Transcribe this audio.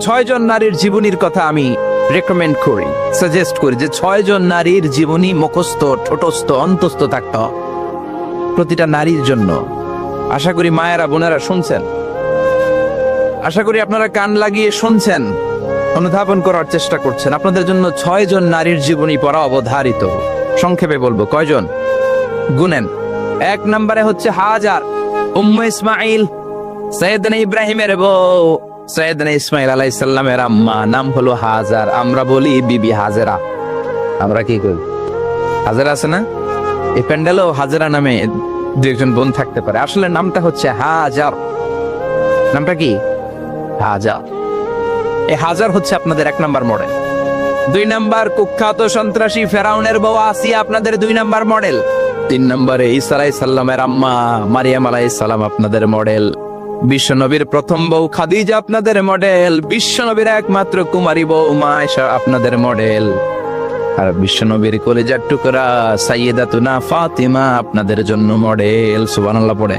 6 জন নারীর জীবনীর কথা আমি রেকমেন্ড করি, সাজেস্ট করি যে 6 জন নারীর জীবনী মুখস্থ, ঠোঁটস্থ, অন্তস্থ থাকতে হবে প্রতিটা নারীর জন্য। আশা করি মায়েরা বোনেরা শুনছেন, আশা করি আপনারা কান লাগিয়ে শুনছেন, অনুধাবন করার চেষ্টা করছেন। আপনাদের জন্য 6 জন নারীর জীবনী পড়া অবধারিত। সংক্ষেপে বলবো কয়জন গুনেন। 1 নম্বরে হচ্ছে হাজার, উম্মে ইসমাইল, সৈয়দনা ইব্রাহিমের বউ, সৈয়দনা ইসমাইল আলাইহিস সালামের আম্মা, নাম হলো হাজার। আমরা বলি বিবি হাজেরা। আমরা কি করি? হাজেরা আছে না? এই প্যান্ডেলেও হাজেরা নামে 2-1 বোন থাকতে পারে। আসলে নামটা হচ্ছে হাজার। নামটা কি? হাজার। এই হাজার হচ্ছে আপনাদের 1 নাম্বার মডেল। 2 নাম্বার কুখ্যাত সন্ত্রাসী ফেরাউনের বউ আসিয়া আপনাদের 2 নাম্বার মডেল। 3 নম্বরে ঈসা আলাইহিস সালামের আম্মা মারিয়াম আলাইহিস সালাম আপনাদের মডেল। বিশ্বনবীর প্রথম বউ খাদিজা আপনাদের মডেল। বিশ্বনবীর একমাত্র কুমারী বউ মা আয়েশা আপনাদের মডেল। আর বিশ্বনবীর কলিজার টুকরা সাইয়্যিদাতুনা ফাতিমা আপনাদের জন্য মডেল। সুবহানাল্লাহ পড়ে।